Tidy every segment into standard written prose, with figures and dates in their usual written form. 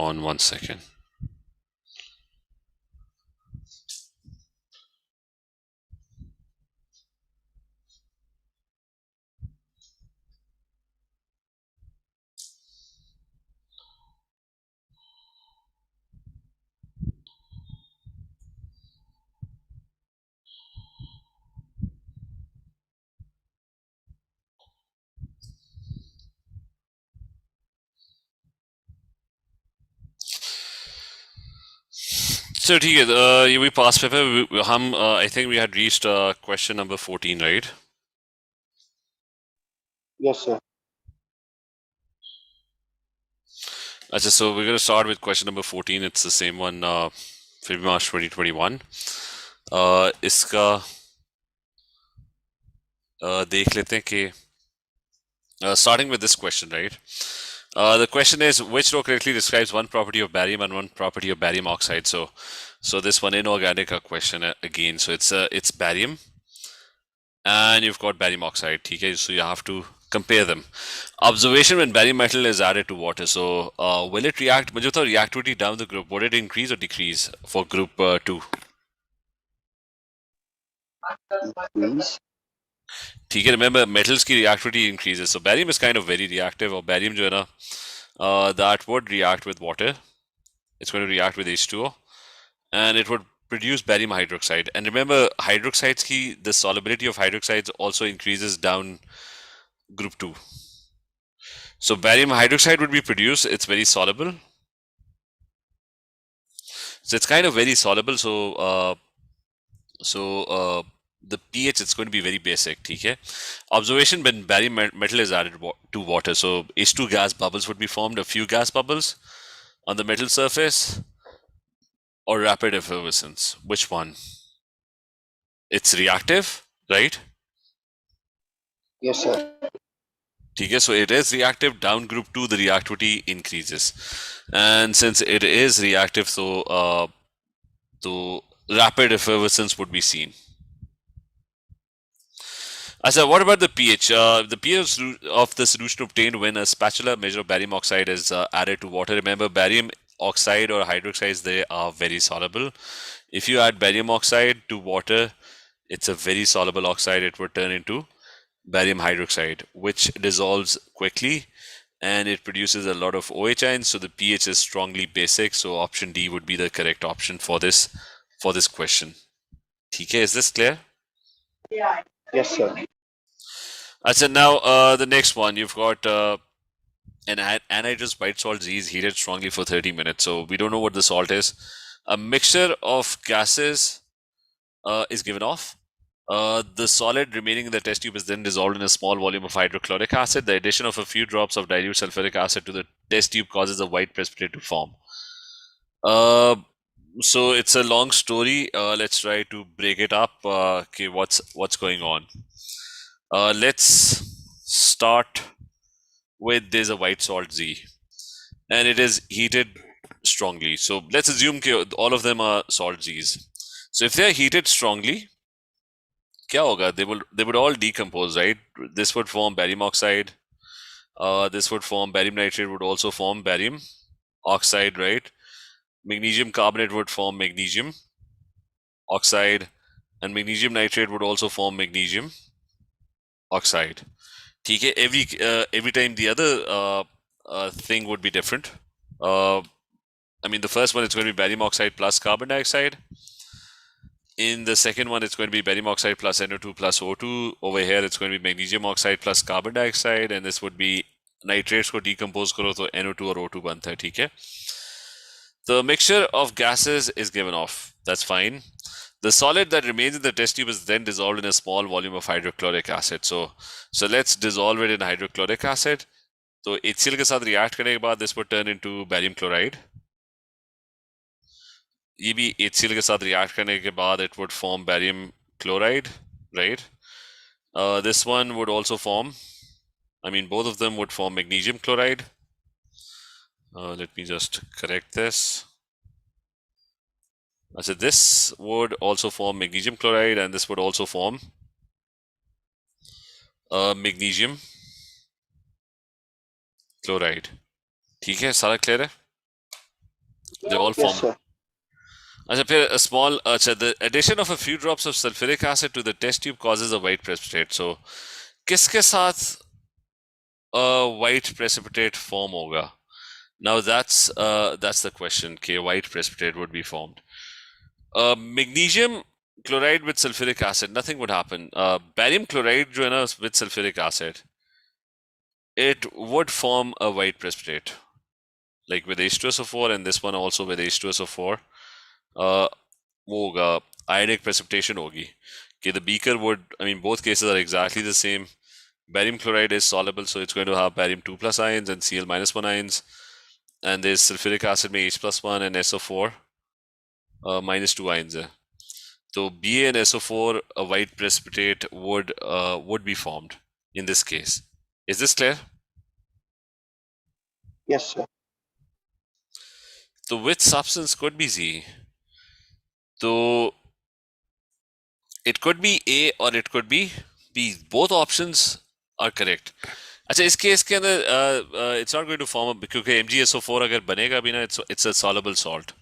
on 1 second. So ठीक है, we passed paper. हम I think we had reached question number 14, right? Yes, sir. अच्छा, so we're going to start with question number 14. It's the same one, February March 2021. इसका देख लेते हैं कि starting with this question, right? The question is, which row correctly describes one property of barium and one property of barium oxide? So this one inorganic question again. So it's barium, and you've got barium oxide. Okay, so you have to compare them. Observation when barium metal is added to water. So will it react? मुझे तो reactivity down the group. Would it increase or decrease for group 2? Please. ठीक है, remember metals की reactivity increases. So barium is kind of very reactive. और barium जो है ना, that would react with water. It's going to react with H2O, and it would produce barium hydroxide. And remember, hydroxides the solubility of hydroxides also increases down group 2. So barium hydroxide would be produced. It's very soluble. So it's kind of very soluble. So the pH, it's going to be very basic. Okay. Observation when barium metal is added to water. So H2 gas bubbles would be formed, a few gas bubbles on the metal surface, or rapid effervescence. Which one? It's reactive, right? Yes, sir. Okay, so it is reactive. Down group 2, the reactivity increases, and since it is reactive, so rapid effervescence would be seen. So what about the pH? The pH of the solution obtained when a spatula measure of barium oxide is added to water. Remember, barium oxide or hydroxides, they are very soluble. If you add barium oxide to water, it's a very soluble oxide. It would turn into barium hydroxide, which dissolves quickly, and it produces a lot of OH ions. So the pH is strongly basic. So option D would be the correct option for this question. Okay, is this clear? Yeah. Yes, sir. So now the next one, you've got an anhydrous white salt Z is heated strongly for 30 minutes. So we don't know what the salt is. A mixture of gases is given off. The solid remaining in the test tube is then dissolved in a small volume of hydrochloric acid. The addition of a few drops of dilute sulfuric acid to the test tube causes a white precipitate to form. So it's a long story. Let's try to break it up. Okay, what's going on? Let's start with there's a white salt Z, and it is heated strongly. So let's assume all of them are salt Z's. So if they are heated strongly, क्या होगा? They would all decompose, right? This would form barium oxide. This would form barium nitrate, would also form barium oxide, right? Magnesium carbonate would form magnesium oxide, and magnesium nitrate would also form magnesium oxide. Okay, every time the other thing would be different. I mean, the first one, it's going to be barium oxide plus carbon dioxide. In the second one, it's going to be barium oxide plus NO2 plus O2. Over here, it's going to be magnesium oxide plus carbon dioxide, and this would be nitrates को decompose करो तो NO2 और O2 बनता है, ठीक है? The mixture of gases is given off. That's fine. The solid that remains in the test tube is then dissolved in a small volume of hydrochloric acid. So let's dissolve it in hydrochloric acid. So HCl के साथ react करने के बाद this would turn into barium chloride. ये भी HCl के साथ react करने के बाद it would form barium chloride, right? This one would also form, I mean, both of them would form magnesium chloride. Let me just correct this. I said this would also form magnesium chloride, and this would also form magnesium chloride. ठीक है, सारा clear है? They all Yes, form. sir. अच्छा फिर a small the addition of a few drops of sulfuric acid to the test tube causes a white precipitate. So किसके साथ a white precipitate form होगा? Now that's the question. Okay, white precipitate would be formed. Magnesium chloride with sulfuric acid, nothing would happen. Barium chloride जो है ना with sulfuric acid, it would form a white precipitate, like with H2SO4, and this one also with H2SO4. Uh, वो होगा ionic precipitation होगी. Okay, the beaker would, I mean, both cases are exactly the same. Barium chloride is soluble, so it's going to have barium 2 plus ions and Cl minus 1 ions. And there's sulfuric acid में H plus 1 and SO4 minus 2 ions है. So Ba and SO4, a white precipitate would be formed in this case. Is this clear? Yes, sir. So which substance could be Z? So it could be A or it could be B. Both options are correct. अच्छा इस case के अंदर it's not going to form a, क्योंकि MgSO4 अगर बनेगा भी ना it's a soluble salt.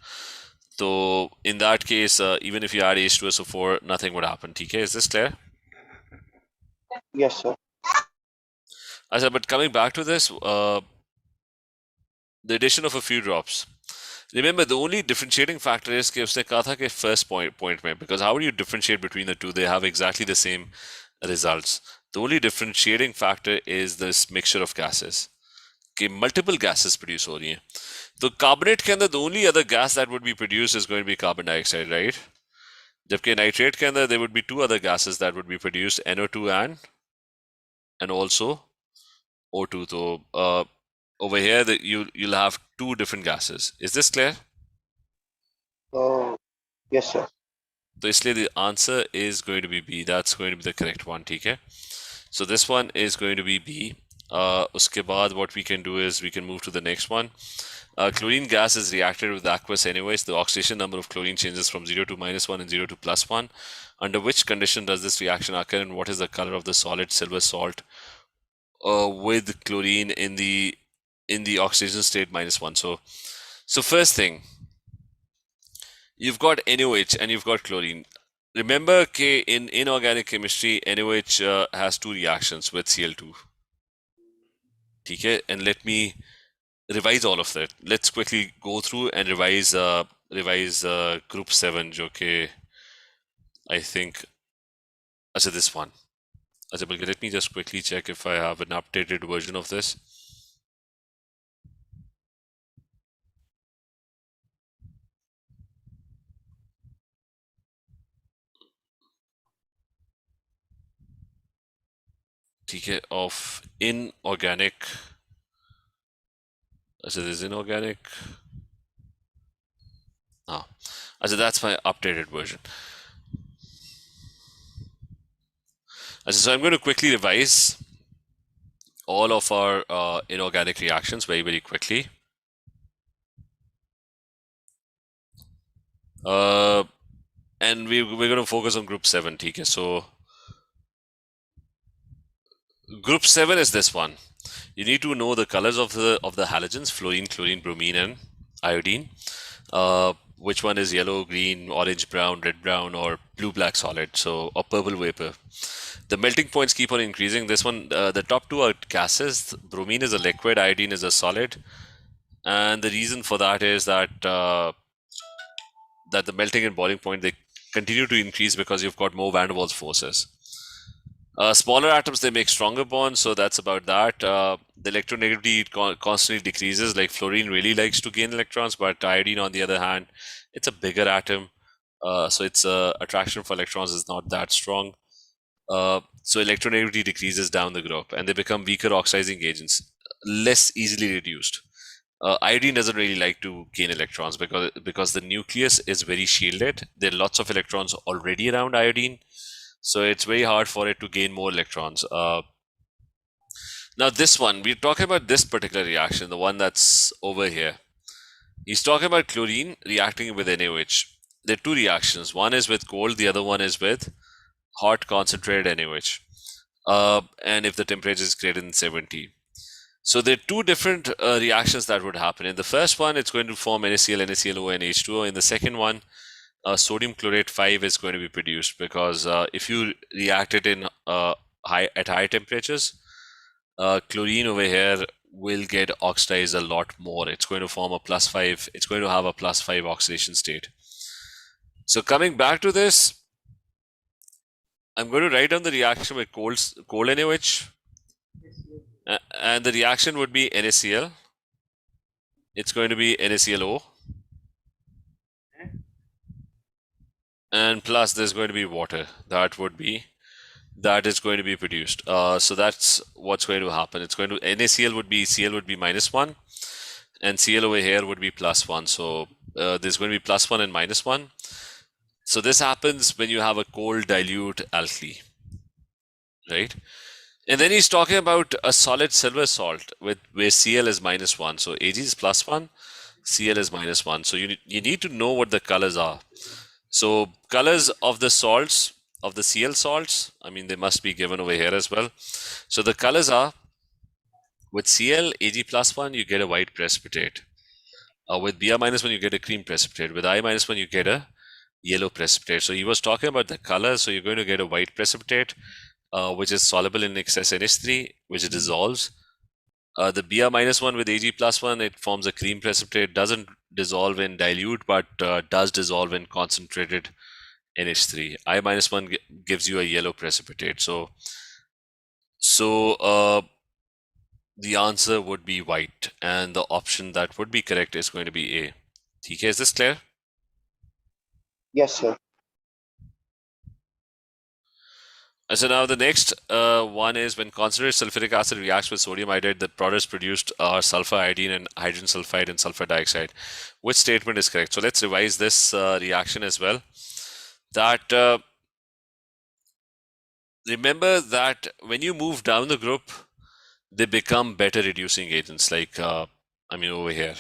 So in that case, even if you add H2SO4, nothing would happen. ठीक है? Is this clear? Yes, sir. अच्छा, but coming back to this, the addition of a few drops. Remember, the only differentiating factor is कि उसने कहा था कि first point में, because how do you differentiate between the two? They have exactly the same results. The only differentiating factor is this mixture of gases. कि multiple gases produce हो रही हैं. तो carbonate के अंदर the only other gas that would be produced is going to be carbon dioxide, right? जबकि nitrate के अंदर there would be two other gases that would be produced, NO2 and also O2. So over here that you'll have two different gases. Is this clear? Oh, yes, sir. So इसलिए the answer is going to be B. That's going to be the correct one. ठीक है? So this one is going to be B. उसके बाद what we can do is we can move to the next one. Chlorine gas is reacted with aqueous anyways. The oxidation number of chlorine changes from 0 to -1 and 0 to +1. Under which condition does this reaction occur, and what is the color of the solid silver salt with chlorine in the oxidation state -1? So first thing, you've got NOH and you've got chlorine. Remember K in inorganic chemistry, NOH has two reactions with Cl2. Okay, and let me revise all of that. Let's quickly go through and revise group 7 जो कि I think अच्छा this one. अच्छा बल्कि let me just quickly check if I have an updated version of this. ठीक है, of inorganic. अच्छा this is inorganic. Ah, अच्छा that's my updated version. So I'm going to quickly revise all of our inorganic reactions very quickly. And we're going to focus on group 7. Okay, so group 7 is this one. You need to know the colors of the halogens: fluorine, chlorine, bromine, and iodine. Which one is yellow, green, orange, brown, red, brown, or blue, black solid? So, or purple vapor. The melting points keep on increasing. This one, the top two are gases. Bromine is a liquid, iodine is a solid, and the reason for that is that that the melting and boiling point, they continue to increase because you've got more van der Waals forces. Smaller atoms, they make stronger bonds, so that's about that. The electronegativity constantly decreases. Like fluorine really likes to gain electrons, but iodine, on the other hand, it's a bigger atom, so its attraction for electrons is not that strong. So electronegativity decreases down the group, and they become weaker oxidizing agents, less easily reduced. Iodine doesn't really like to gain electrons because the nucleus is very shielded. There are lots of electrons already around iodine, so it's very hard for it to gain more electrons. Now this one, we're talking about this particular reaction, the one that's over here. He's talking about chlorine reacting with NaOH. There are two reactions. One is with cold, the other one is with hot concentrated NaOH. And if the temperature is greater than 70. So there are two different reactions that would happen. In the first one, it's going to form NaCl, NaClO, and H2O. In the second one, sodium chlorate 5 is going to be produced because if you react it in at high temperatures, chlorine over here will get oxidized a lot more. It's going to form a +5. It's going to have a +5 oxidation state. So coming back to this, I'm going to write down the reaction with cold NaOH, and the reaction would be NaCl. It's going to be NaClO, and plus there's going to be water that is going to be produced. So that's what's going to happen. It's going to NaCl would be Cl would be -1, and Cl over here would be +1. So there's going to be +1 and -1. So this happens when you have a cold dilute alkali, right? And then he's talking about a solid silver salt where Cl is -1. So Ag is +1, Cl is -1. So you need to know what the colors are. So colors of the salts, of the Cl salts, I mean, they must be given over here as well. So the colors are, with Cl, Ag +1, you get a white precipitate. With Br -1, you get a cream precipitate. With I -1, you get a yellow precipitate. So he was talking about the colors. So you're going to get a white precipitate, which is soluble in excess NH3, which dissolves. The Br -1 with Ag +1, it forms a cream precipitate, doesn't dissolve in dilute, but does dissolve in concentrated NH3. I -1 gives you a yellow precipitate. So the answer would be white, and the option that would be correct is going to be A. TK, is this clear? Yes, sir. So now the next one is when concentrated sulfuric acid reacts with sodium iodide, the products produced are sulfur iodine and hydrogen sulfide and sulfur dioxide. Which statement is correct? So let's revise this reaction as well. That remember that when you move down the group, they become better reducing agents. Like I mean over here.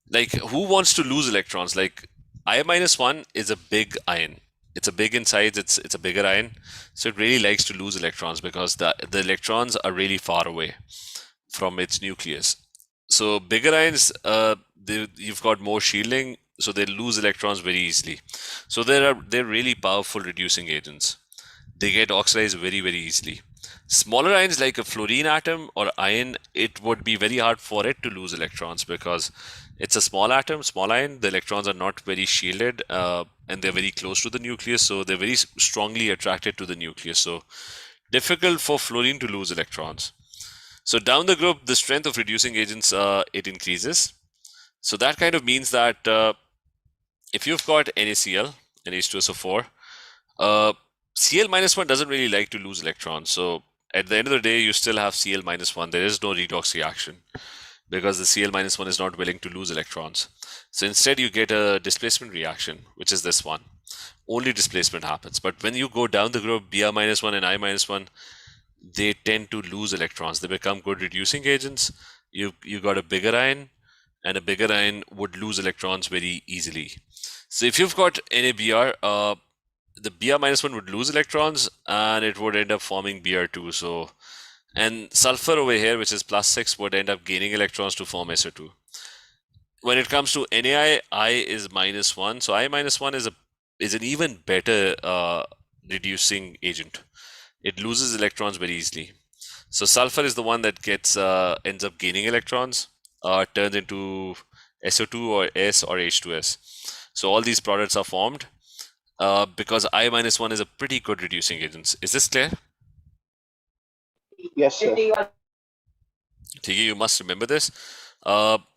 Like who wants to lose electrons? Like I -1 is a big ion. It's a big in size, it's a bigger ion, so it really likes to lose electrons because the electrons are really far away from its nucleus. So bigger ions, you've got more shielding, so they lose electrons very easily. So they're really powerful reducing agents. They get oxidized very easily. Smaller ions like a fluorine atom or ion, it would be very hard for it to lose electrons because it's a small atom, small ion. The electrons are not very shielded and they're very close to the nucleus, so they're very strongly attracted to the nucleus. So difficult for fluorine to lose electrons. So down the group, the strength of reducing agents, it increases. So that kind of means that if you've got NaCl and H2SO4, Cl -1 doesn't really like to lose electrons. So at the end of the day, you still have Cl -1. There is no redox reaction because the Cl -1 is not willing to lose electrons. So instead, you get a displacement reaction, which is this one. Only displacement happens. But when you go down the group, Br -1 and I -1, they tend to lose electrons. They become good reducing agents. You got a bigger ion, and a bigger ion would lose electrons very easily. So if you've got NaBr, the Br -1 would lose electrons and it would end up forming Br2. So, and sulfur over here, which is +6, would end up gaining electrons to form SO2. When it comes to NaI, I is -1. So I -1 is an even better reducing agent. It loses electrons very easily. So sulfur is the one that gets ends up gaining electrons, turns into SO2 or S or H2S. So all these products are formed because I -1 is a pretty good reducing agent. Is this clear? Yes, sir. Tiki, you must remember this.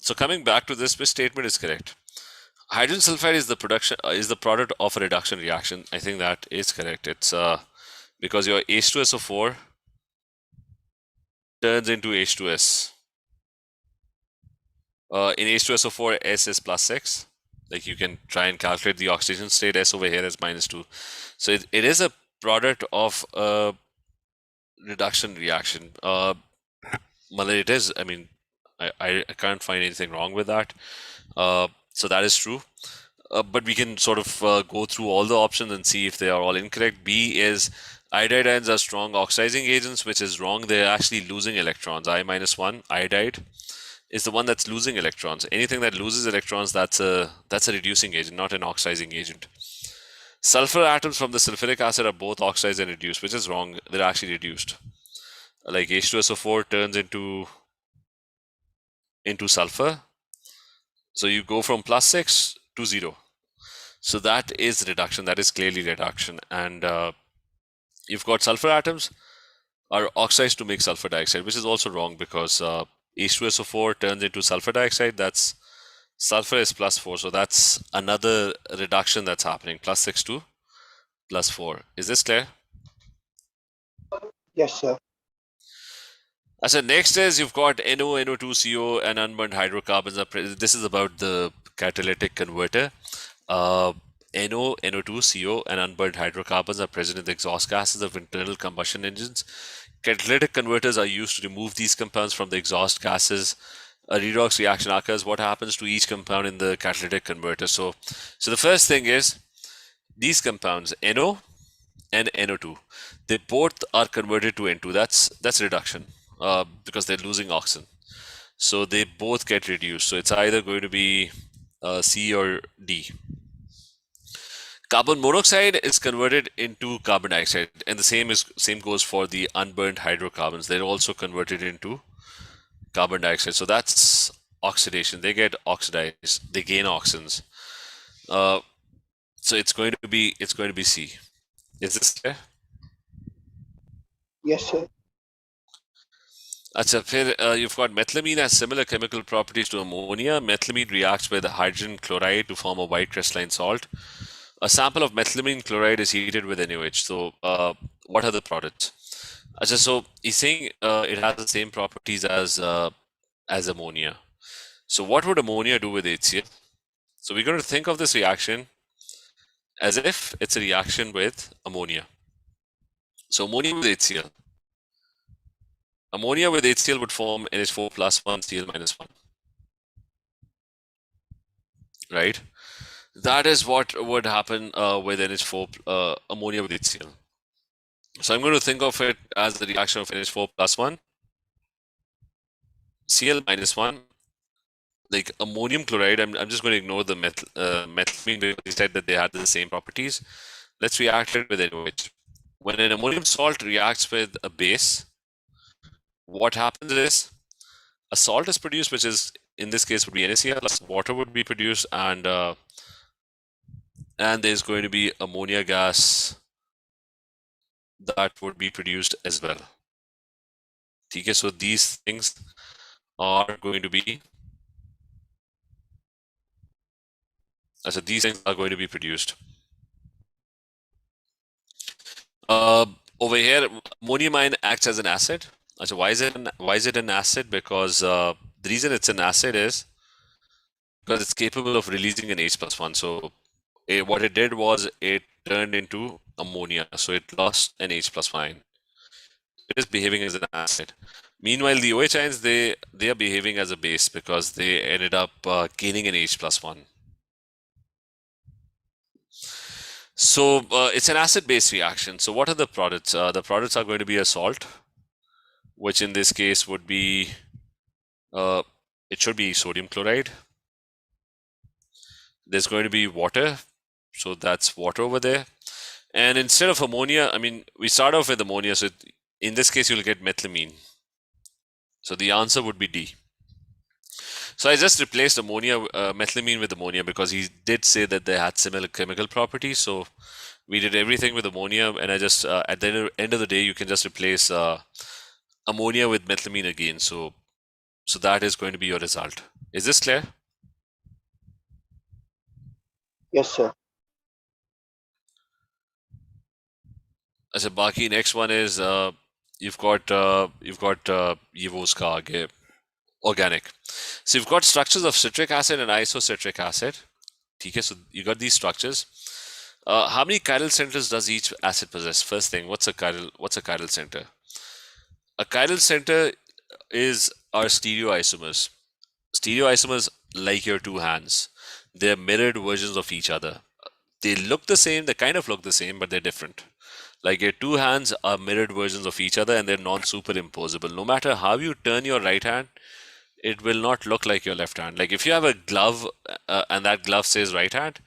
So coming back to this, which statement is correct? Hydrogen sulfide is the product of a reduction reaction. I think that is correct. It's because your H2SO4 turns into H2S. In H2SO4, S is +6. Like you can try and calculate the oxidation state. S over here is -2. So it is a product of a reduction reaction. It is. I mean, I can't find anything wrong with that. So that is true. But we can sort of go through all the options and see if they are all incorrect. B is Iodide ions are strong oxidizing agents, which is wrong. They're actually losing electrons. I-1, iodide, is the one that's losing electrons. Anything that loses electrons, that's a reducing agent, not an oxidizing agent. Sulfur atoms from the sulfuric acid are both oxidized and reduced, which is wrong. They're actually reduced. Like H2SO4 turns into sulfur. So you go from +6 to 0. So that is reduction. That is clearly reduction. And you've got sulfur atoms are oxidized to make sulfur dioxide, which is also wrong because H2SO4 turns into sulfur dioxide. That's sulfur is +4. So that's another reduction that's happening. +6 to +4. Is this clear? Yes, sir. So next is you've got NO, NO2, CO, and unburned hydrocarbons. This is about the catalytic converter. NO, NO2, CO, and unburned hydrocarbons are present in the exhaust gases of internal combustion engines. Catalytic converters are used to remove these compounds from the exhaust gases. A redox reaction occurs. What happens to each compound in the catalytic converter? So the first thing is these compounds, NO and NO2, they both are converted to N2. That's reduction because they're losing oxygen. So they both get reduced. So it's either going to be C or D. Carbon monoxide is converted into carbon dioxide, and the same goes for the unburned hydrocarbons. They're also converted into carbon dioxide. So that's oxidation. They get oxidized. They gain oxygens. So it's going to be C. Is this clear? Yes, sir. You've got methylamine has similar chemical properties to ammonia. Methylamine reacts with hydrogen chloride to form a white crystalline salt. A sample of methylamine chloride is heated with NaOH. So what are the products? So he's saying it has the same properties as ammonia. So what would ammonia do with HCl? So we're going to think of this reaction as if it's a reaction with ammonia. So ammonia with HCl. Ammonia with HCl would form NH4 plus 1 Cl minus 1. Right? That is what would happen with NH4 ammonia with HCl. So I'm going to think of it as the reaction of NH4 plus 1 Cl minus 1, like ammonium chloride. I'm just going to ignore the methylamine because he said that they had the same properties. Let's react it with NaOH. When an ammonium salt reacts with a base, what happens is a salt is produced, which is in this case would be NaCl plus water would be produced, and there's going to be ammonia gas that would be produced as well. Okay, so these things are going to be produced. Over here, ammonium ion acts as an acid. So why is it an acid? Because the reason it's an acid is because it's capable of releasing an H plus 1. So what it did was it turned into ammonia. So it lost an H plus 1 ion. It is behaving as an acid. Meanwhile, the OH ions, they are behaving as a base because they ended up gaining an H plus 1. So it's an acid-base reaction. So what are the products? The products are going to be a salt, which in this case would be, it should be sodium chloride. There's going to be water. So that's water over there. And instead of ammonia, I mean, we start off with ammonia. So in this case, you'll get methylamine. So the answer would be D. So I just replaced methylamine with ammonia because he did say that they had similar chemical properties. So we did everything with ammonia, and I just at the end of the day, you can just replace ammonia with methylamine again. So that is going to be your result. Is this clear? Yes, sir. As a Baki, next one is you've got Yevoska again. Organic. So you've got structures of citric acid and isocitric acid. Okay, so you got these structures. How many chiral centers does each acid possess? First thing, what's a chiral center? A chiral center are stereoisomers. Stereoisomers like your two hands. They're mirrored versions of each other. They look the same, they kind of look the same, but they're different. Like your two hands are mirrored versions of each other and they're non-superimposable. No matter how you turn your right hand, it will not look like your left hand. Like if you have a glove and that glove says right hand,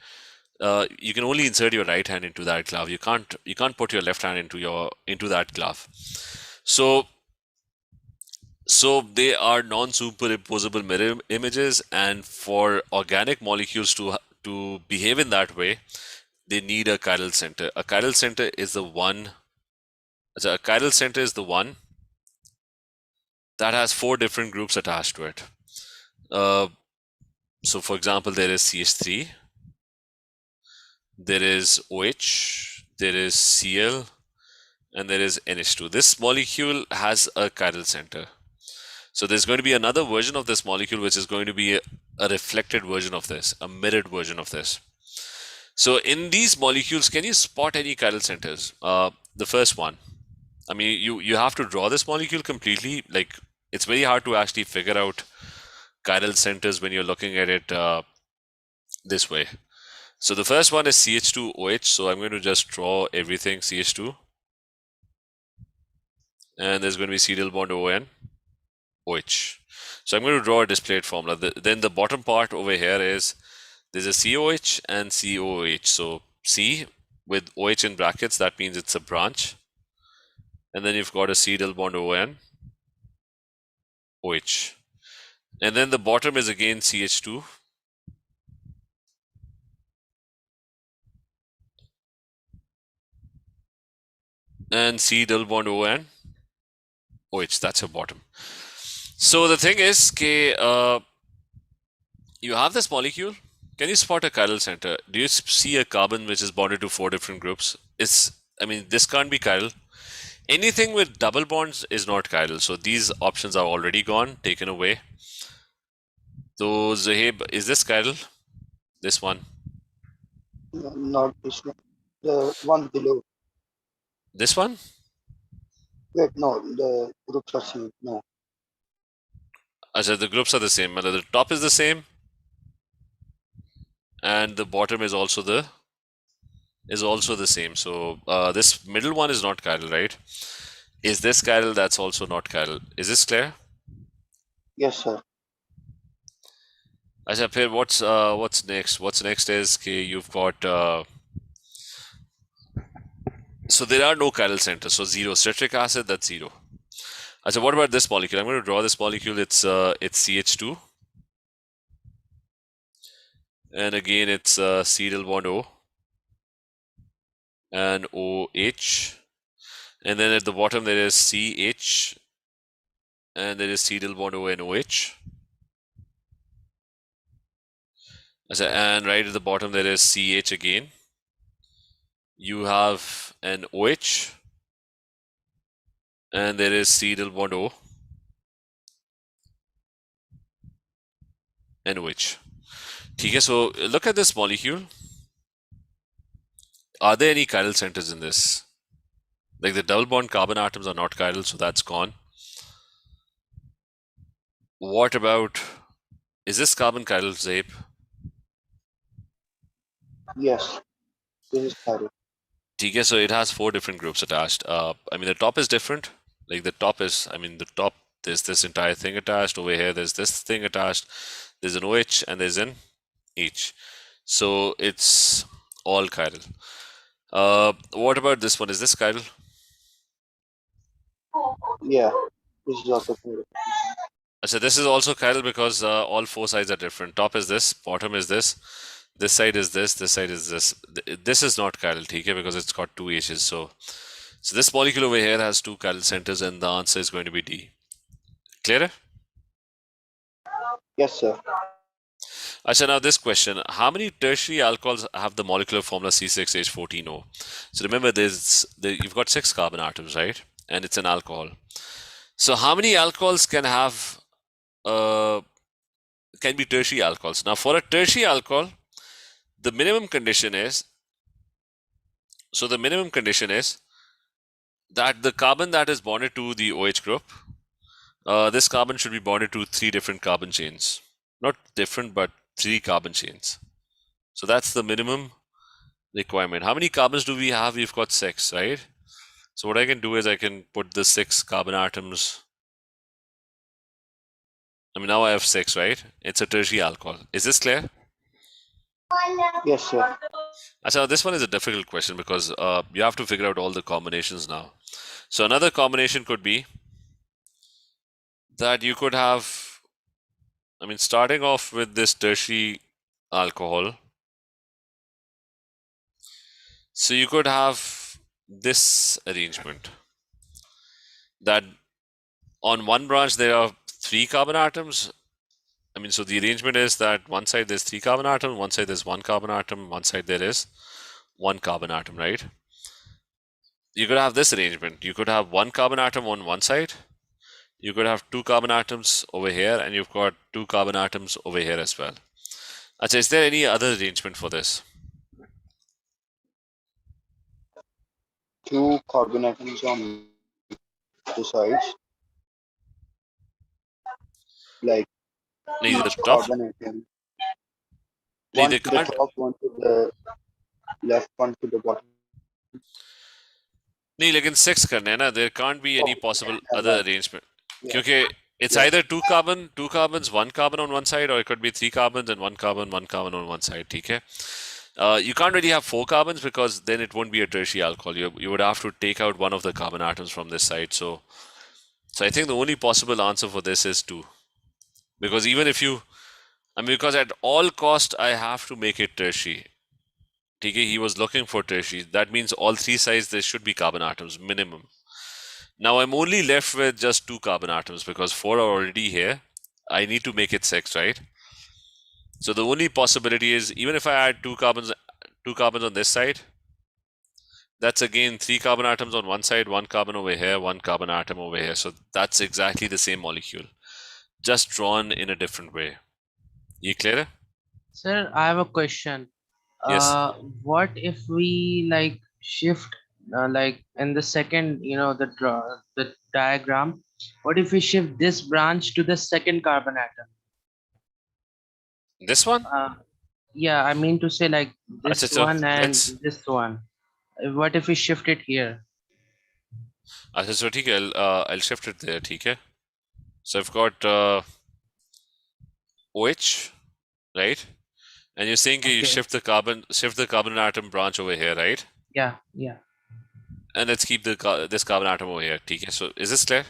you can only insert your right hand into that glove. You can't put your left hand into that glove. So they are non-superimposable mirror images, and for organic molecules to behave in that way, they need a chiral center. A chiral center is the one. So a chiral center is the one that has four different groups attached to it. So for example, there is CH3, there is OH, there is Cl, and there is NH2. This molecule has a chiral center. So there's going to be another version of this molecule which is going to be a reflected version of this, a mirrored version of this. So in these molecules, can you spot any chiral centers? The first one, I mean, you have to draw this molecule completely. Like it's very hard to actually figure out chiral centers when you're looking at it this way. So the first one is CH2OH. So I'm going to just draw everything CH2. And there's going to be serial bond ON, OH. So I'm going to draw a displayed formula. Then the bottom part over here is there's a COH and COOH. So C with OH in brackets, that means it's a branch. And then you've got a serial bond ON, OH. And then the bottom is again CH2. And C double bond ON, OH. That's your bottom. So the thing is, you have this molecule. Can you spot a chiral center? Do you see a carbon which is bonded to four different groups? I mean, this can't be chiral. Anything with double bonds is not chiral. So these options are already gone, taken away. So Zahib, is this chiral? This one? No, not this one. The one below. This one? Wait, no, the groups are same. No. Achha, the groups are the same. The top is the same, and the bottom is also the same. So this middle one is not chiral, right? Is this chiral? That's also not chiral. Is this clear? Yes, sir. Achha, Phir, what's next? What's next is you've got so there are no chiral centers. So zero. Citric acid, that's zero. Achha, what about this molecule? I'm going to draw this molecule. It's CH2, and again it's serial bond O and OH, and then at the bottom there is CH, and there is serial bond O and OH. And right at the bottom there is CH again. You have an OH, and there is serial bond O and OH. Okay, so look at this molecule. Are there any chiral centers in this? Like the double bond carbon atoms are not chiral, so that's gone. What about, is this carbon chiral, Zabe? Yes, this is chiral. Okay, so it has four different groups attached. I mean, the top is different. Like the top is, I mean, the top, there's this entire thing attached. Over here, there's this thing attached. There's an OH and there's an H. So it's all chiral. What about this one? Is this chiral? Yeah, this is also chiral. So this is also chiral because all four sides are different. Top is this, bottom is this side is this side is this. This is not chiral, okay, because it's got two H's. So this molecule over here has two chiral centers, and the answer is going to be D. Clear? Yes, sir. Achha, now this question, how many tertiary alcohols have the molecular formula C6H14O? So remember, you've got 6 carbon atoms, right? And it's an alcohol. So how many alcohols can be tertiary alcohols? Now for a tertiary alcohol, the minimum condition is that the carbon that is bonded to the OH group, this carbon should be bonded to 3 different carbon chains. Not different, but 3 carbon chains. So that's the minimum requirement. How many carbons do we have? We've got 6, right? So what I can do is I can put the 6 carbon atoms. I mean, now I have 6, right? It's a tertiary alcohol. Is this clear? Yes, sir. So this one is a difficult question because you have to figure out all the combinations now. So another combination could be that you could have, I mean, starting off with this tertiary alcohol. So you could have this arrangement that on one branch there are 3 carbon atoms. I mean, so the arrangement is that one side there's 3 carbon atoms, one side there's 1 carbon atom, one side there is 1 carbon atom, right? You could have this arrangement. You could have 1 carbon atom on one side. You could have 2 carbon atoms over here, and you've got 2 carbon atoms over here as well. Achha, is there any other arrangement for this? 2 carbon atoms on the sides, like Nahi, the each top? carbon atom. Nahi, One they to the can't. top, one to the left, one to the bottom. नहीं लेकिन 6 करने हैं ना, there can't be any Oh, possible yeah, other right. arrangement Yeah, क्योंकि it's yeah. either 2 carbons, 1 carbon on one side, or it could be 3 carbons and 1 carbon on one side. ठीक है? You can't really have 4 carbons because then it won't be a tertiary alcohol. You would have to take out one of the carbon atoms from this side. So I think the only possible answer for this is 2. Because even if you, I mean, because at all cost I have to make it tertiary. Okay, he was looking for tertiary. That means all 3 sides there should be carbon atoms minimum. Now I'm only left with just 2 carbon atoms because 4 are already here. I need to make it 6, right? So the only possibility is even if I add 2 carbons on this side, that's again 3 carbon atoms on one side, 1 carbon over here, 1 carbon atom over here. So that's exactly the same molecule, just drawn in a different way. You clear? Sir, I have a question. Yes. What if we like shift like in the second, the diagram? What if we shift this branch to the second carbon atom? This one? Yeah, I mean to say like this So one and let's. this one. What if we shift it here? So ठीक है, I'll shift it there. ठीक है. So I've got OH, right? And you're saying you Okay. shift the carbon atom branch over here, right? Yeah, yeah. And let's keep this carbon atom over here. ठीक है. So is this clear?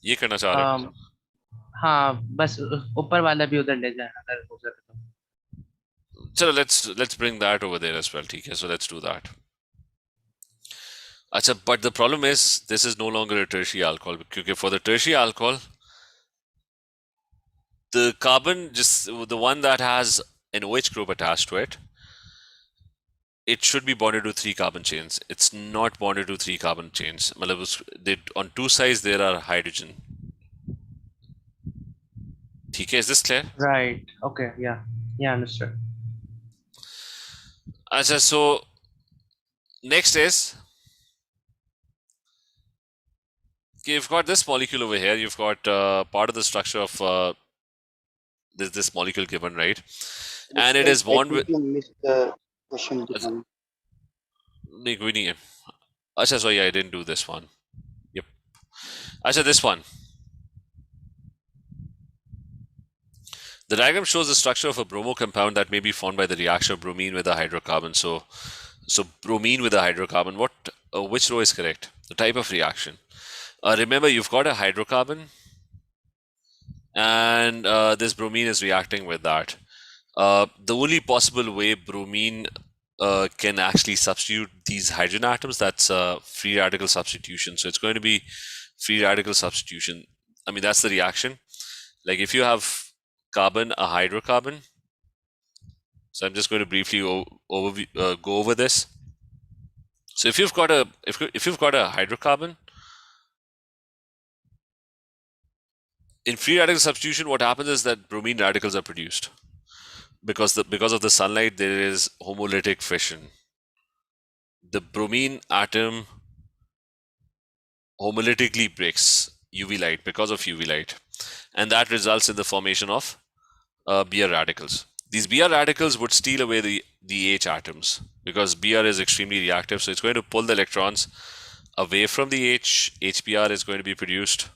ये करना चाह रहे हो? हाँ, बस ऊपर वाला भी उधर ले जाए अगर हो सके तो. So let's bring that over there as well. ठीक है. So let's do that. Achha, but the problem is this is no longer a tertiary alcohol because for the tertiary alcohol, the carbon, just the one that has an OH group attached to it, it should be bonded to 3 carbon chains. It's not bonded to 3 carbon chains. On 2 sides there are hydrogen. ठीक है, is this clear? Right. Okay. Yeah. Yeah. Understood. Achha, so next is you've got this molecule over here. You've got part of the structure of this molecule given, right? And it is I bond think with. you missed the question behind. नहीं कोई नहीं है. अच्छा, sorry, I didn't do this one. Yep. अच्छा, this one. The diagram shows the structure of a bromo compound that may be formed by the reaction of bromine with a hydrocarbon. So bromine with a hydrocarbon. Which row is correct? The type of reaction. Remember, you've got a hydrocarbon, and this bromine is reacting with that. The only possible way bromine can actually substitute these hydrogen atoms, that's free radical substitution. So it's going to be free radical substitution. I mean, that's the reaction. Like if you have carbon, a hydrocarbon. So I'm just going to briefly go over this. So if you've got a hydrocarbon, in free radical substitution, what happens is that bromine radicals are produced because of the sunlight. There is homolytic fission. The bromine atom homolytically breaks UV light because of UV light, and that results in the formation of Br radicals. These Br radicals would steal away the H atoms because Br is extremely reactive, so it's going to pull the electrons away from the H, HBr is going to be produced.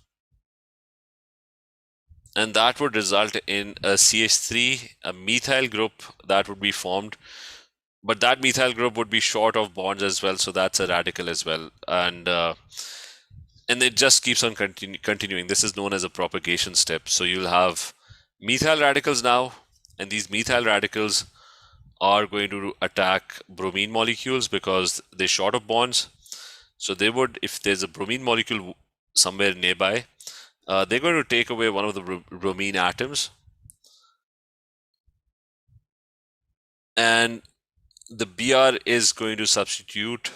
And that would result in a CH3, a methyl group that would be formed. But that methyl group would be short of bonds as well, so that's a radical as well. And it just keeps on continuing. This is known as a propagation step. So you'll have methyl radicals now, and these methyl radicals are going to attack bromine molecules because they're short of bonds. So they would, if there's a bromine molecule somewhere nearby, they're going to take away one of the bromine atoms, and the Br is going to substitute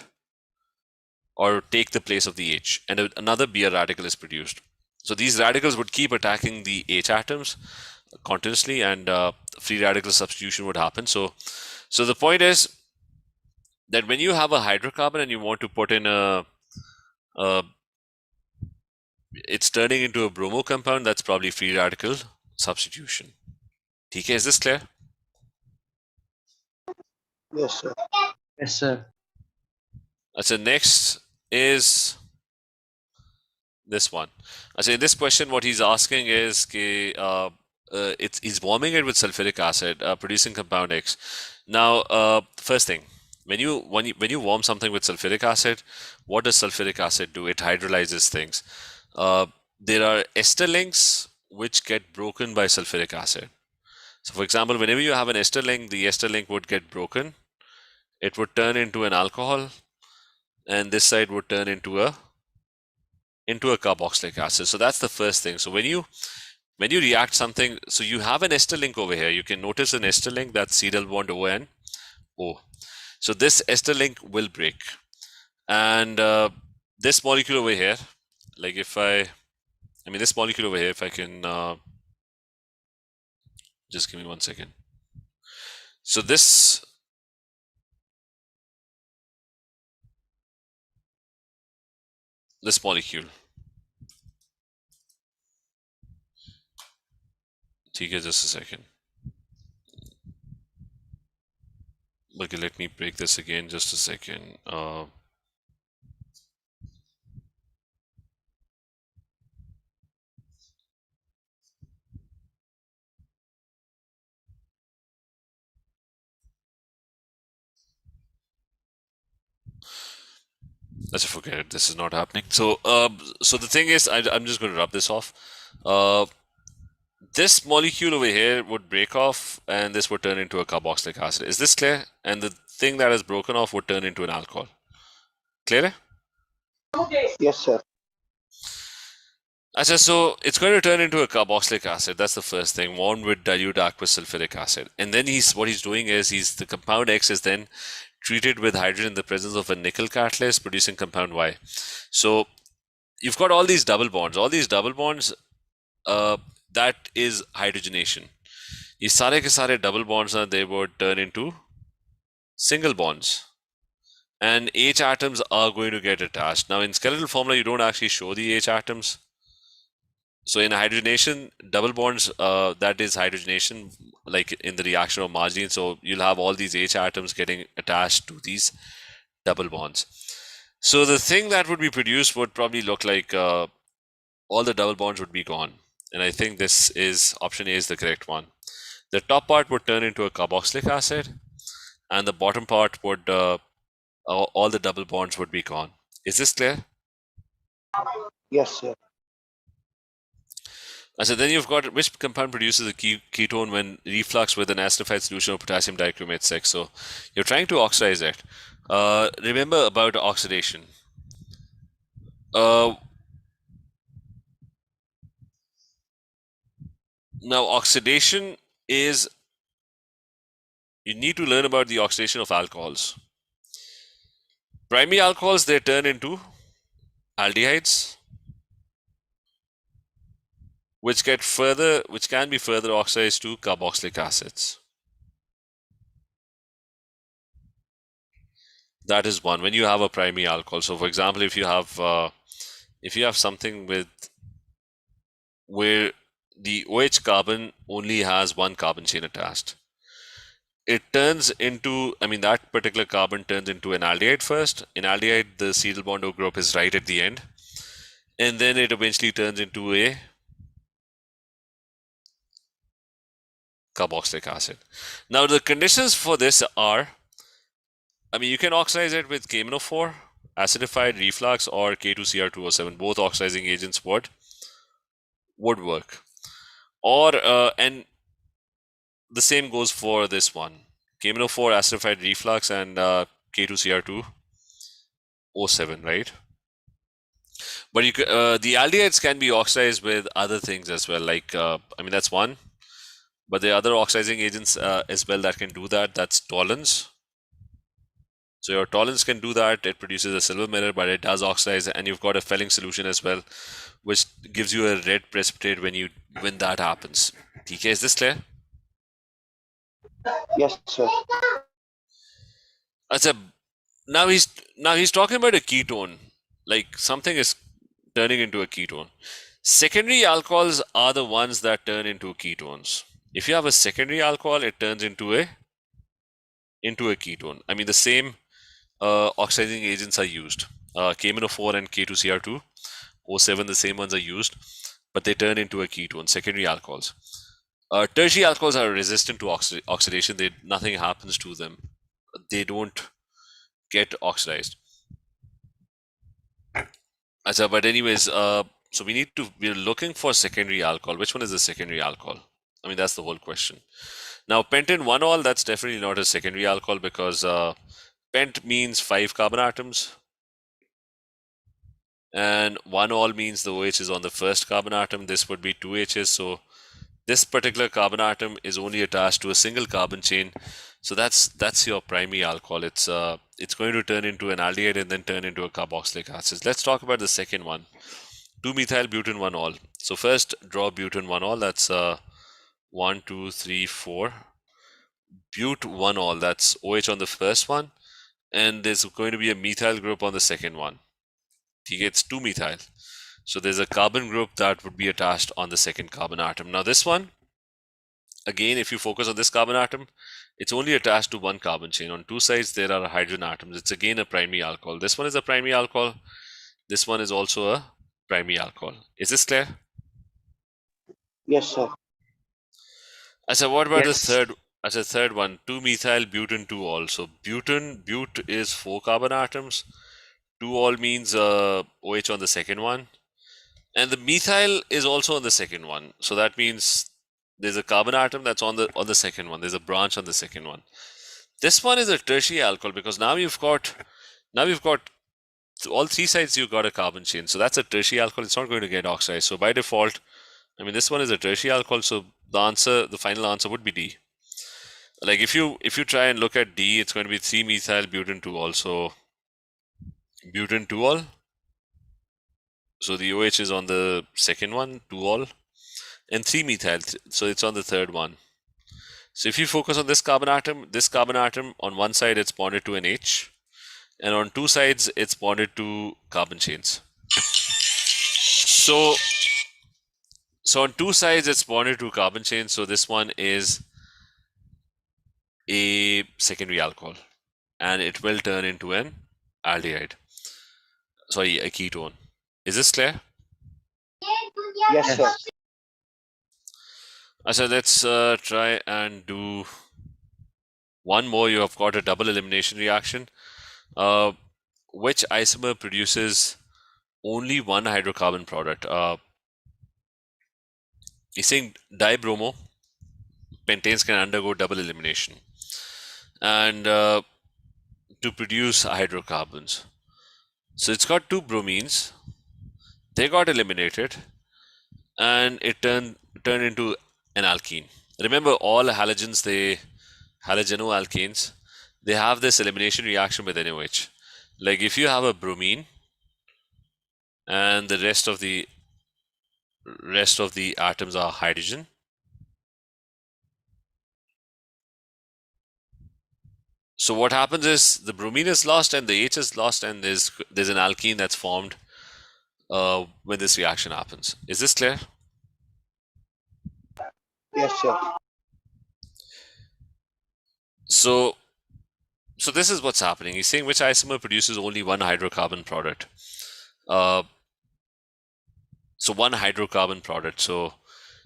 or take the place of the H, and another Br radical is produced. So these radicals would keep attacking the H atoms continuously, and free radical substitution would happen. So the point is that when you have a hydrocarbon and you want to put in it's turning into a bromo compound, that's probably free radical substitution. TK, is this clear? Yes, sir. Yes, sir. So next is this one. So in this question, what he's asking is, he's warming it with sulfuric acid, producing compound X. Now, first thing, when you warm something with sulfuric acid, what does sulfuric acid do? It hydrolyzes things. There are ester links which get broken by sulfuric acid. So, for example, whenever you have an ester link, the ester link would get broken. It would turn into an alcohol, and this side would turn into a carboxylic acid. So that's the first thing. So when you react something, so you have an ester link over here. You can notice an ester link, that's C double bond O and O. So this ester link will break, and this molecule over here, like if this molecule over here, if I can just give me 1 second. So this molecule, okay, just a second. Okay, let me break this again, just a second. Let's forget it. This is not happening. So, so the thing is, I'm just going to rub this off. This molecule over here would break off, and this would turn into a carboxylic acid. Is this clear? And the thing that is broken off would turn into an alcohol. Clear? Yes, sir. So it's going to turn into a carboxylic acid. That's the first thing, warmed with dilute aqueous sulfuric acid. And then what he's doing is the compound X is then treated with hydrogen in the presence of a nickel catalyst, producing compound Y. So you've got all these double bonds. All these double bonds, that is hydrogenation. ये सारे के सारे double bonds they would turn into single bonds, and H atoms are going to get attached. Now in skeletal formula, you don't actually show the H atoms. So in hydrogenation, double bonds, that is hydrogenation, like in the reaction of margarine. So you'll have all these H atoms getting attached to these double bonds. So the thing that would be produced would probably look like all the double bonds would be gone. And I think this is option A is the correct one. The top part would turn into a carboxylic acid, and the bottom part would, all the double bonds would be gone. Is this clear? Yes, sir. So then you've got which compound produces a ketone when reflux with an acidified solution of potassium dichromate 6. So you're trying to oxidize it. Remember about oxidation. Now oxidation is, you need to learn about the oxidation of alcohols. Primary alcohols, they turn into aldehydes, which can be further oxidized to carboxylic acids. That is one, when you have a primary alcohol. So for example, if you have something where the OH carbon only has one carbon chain attached, it turns into, I mean, that particular carbon turns into an aldehyde first. In aldehyde, the acyl bond O group is right at the end. And then it eventually turns into a carboxylic acid. Now, the conditions for this are, I mean, you can oxidize it with KMnO4, acidified reflux, or K2Cr2O7. Both oxidizing agents would work. Or, and the same goes for this one. KMnO4, acidified reflux, and K2Cr2O7, right? But the aldehydes can be oxidized with other things as well. Like, I mean, that's one. But there are other oxidizing agents as well that can do that. That's toluenes. So your toluenes can do that. It produces a silver mirror, but it does oxidize, and you've got a Felling solution as well, which gives you a red precipitate when that happens. TK, is this clear? Yes, sir. Achha, now he's talking about a ketone, like something is turning into a ketone. Secondary alcohols are the ones that turn into ketones. If you have a secondary alcohol, it turns into a ketone. I mean, the same oxidizing agents are used. KMnO4 and K2Cr2O7, the same ones are used, but they turn into a ketone. Secondary alcohols. Tertiary alcohols are resistant to oxidation. Nothing happens to them. They don't get oxidized. Achha, but anyways, so we're looking for secondary alcohol. Which one is the secondary alcohol? I mean, that's the whole question. Now, pentan 1-ol, that's definitely not a secondary alcohol because pent means 5 carbon atoms, and 1-ol means the OH is on the first carbon atom. This would be 2 H's. So this particular carbon atom is only attached to a single carbon chain. So that's your primary alcohol. It's going to turn into an aldehyde and then turn into a carboxylic acid. Let's talk about the second one. 2-methyl-butane 1-ol. So first draw butane 1-ol. That's 1, 2, 3, 4. But 1-ol. That's OH on the first one, and there's going to be a methyl group on the second one. He gets 2-methyl. So there's a carbon group that would be attached on the second carbon atom. Now this one, again, if you focus on this carbon atom, it's only attached to one carbon chain. On two sides, there are hydrogen atoms. It's again a primary alcohol. This one is a primary alcohol. This one is also a primary alcohol. Is this clear? Yes, sir. So what about the Yes. third one? 2-methyl-butane 2-ol. So but is 4 carbon atoms. 2-ol means OH on the second one. And the methyl is also on the second one. So that means there's a carbon atom that's on the second one. There's a branch on the second one. This one is a tertiary alcohol because now you've got all three sides, you've got a carbon chain. So that's a tertiary alcohol. It's not going to get oxidized. So by default, I mean, this one is a tertiary alcohol. So the final answer would be D. Like if you try and look at D, it's going to be 3-methyl-butane 2-ol. So butane 2-ol. So the OH is on the second one, 2-ol, and 3-methyl. So it's on the third one. So if you focus on this carbon atom on one side it's bonded to an H, and on two sides it's bonded to carbon chains. So on two sides it's bonded to carbon chains. So this one is a secondary alcohol, and it will turn into an aldehyde. Sorry, a ketone. Is this clear? Yes, sir. So let's try and do one more. You have got a double elimination reaction. Which isomer produces only one hydrocarbon product? He's saying dibromo pentanes can undergo double elimination and to produce hydrocarbons. So it's got two bromines. They got eliminated, and it turned into an alkene. Remember, all halogenoalkanes, they have this elimination reaction with NaOH. Like if you have a bromine and the rest of the atoms are hydrogen, so what happens is the bromine is lost and the H is lost, and there's an alkene that's formed when this reaction happens. Is this clear? Yes, sir. So this is what's happening. He's saying which isomer produces only one hydrocarbon product. So one hydrocarbon product. So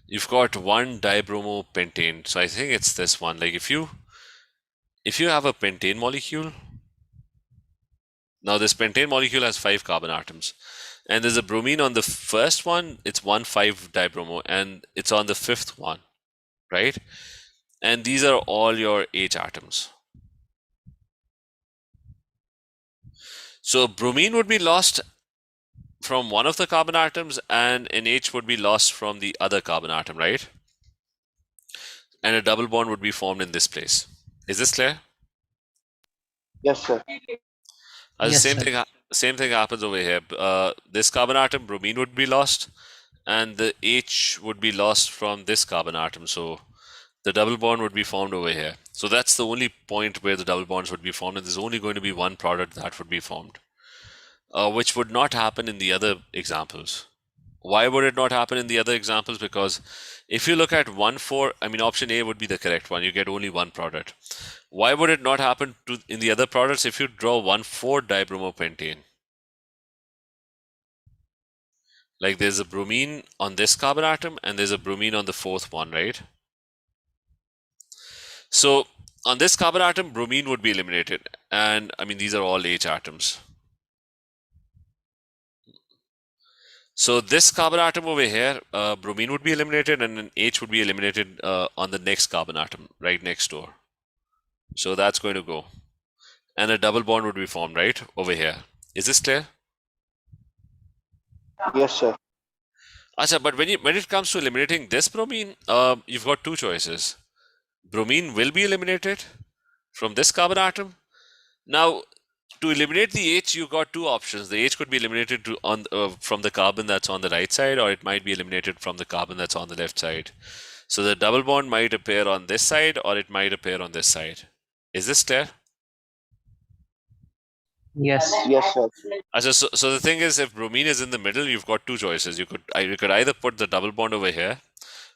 you've got one dibromopentane. So I think it's this one. Like if you have a pentane molecule, now this pentane molecule has 5 carbon atoms, and there's a bromine on the first one. It's 1,5-dibromo, and it's on the 5th one, right? And these are all your H atoms. So bromine would be lost from one of the carbon atoms, and an H would be lost from the other carbon atom, right? And a double bond would be formed in this place. Is this clear? Yes, sir. Yes, Same sir. thing happens over here. This carbon atom, bromine, would be lost, and the H would be lost from this carbon atom. So the double bond would be formed over here. So that's the only point where the double bonds would be formed, and there's only going to be one product that would be formed, which would not happen in the other examples. Why would it not happen in the other examples? Because if you look at 1,4, I mean, option A would be the correct one. You get only one product. Why would it not happen in the other products? If you draw 1,4-dibromopentane, like there's a bromine on this carbon atom and there's a bromine on the 4th one, right? So on this carbon atom, bromine would be eliminated. And I mean, these are all H atoms. So this carbon atom over here, bromine would be eliminated, and an H would be eliminated on the next carbon atom right next door. So that's going to go. And a double bond would be formed right over here. Is this clear? Yes, sir. Acha, but when it comes to eliminating this bromine, you've got two choices. Bromine will be eliminated from this carbon atom. Now, to eliminate the H, you've got two options. The H could be eliminated from the carbon that's on the right side, or it might be eliminated from the carbon that's on the left side. So the double bond might appear on this side, or it might appear on this side. Is this clear? Yes. Yes, sir. So the thing is, if bromine is in the middle, you've got two choices. You could either put the double bond over here,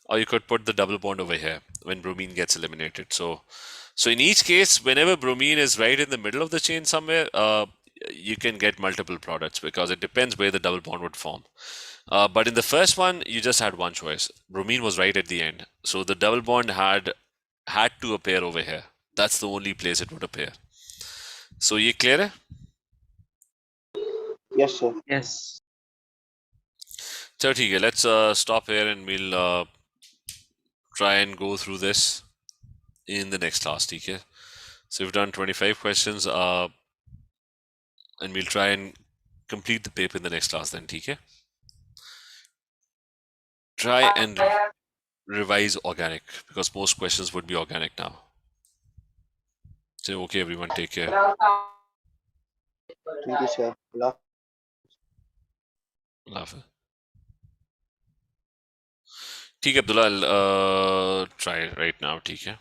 or you could put the double bond over here when bromine gets eliminated. So in each case, whenever bromine is right in the middle of the chain somewhere, you can get multiple products because it depends where the double bond would form. But in the first one, you just had one choice. Bromine was right at the end, so the double bond had to appear over here. That's the only place it would appear. So ये clear है? Yes, sir. Yes. So ठीक है, let's stop here and we'll try and go through this in the next class. ठीक है? So we've done 25 questions and we'll try and complete the paper in the next class then. ठीक है? Try and revise organic because most questions would be organic now. So okay, everyone, take care. Thank you, sir. Allah. Allah Hafiz. ठीक है Abdullah, I'll try right now. ठीक है?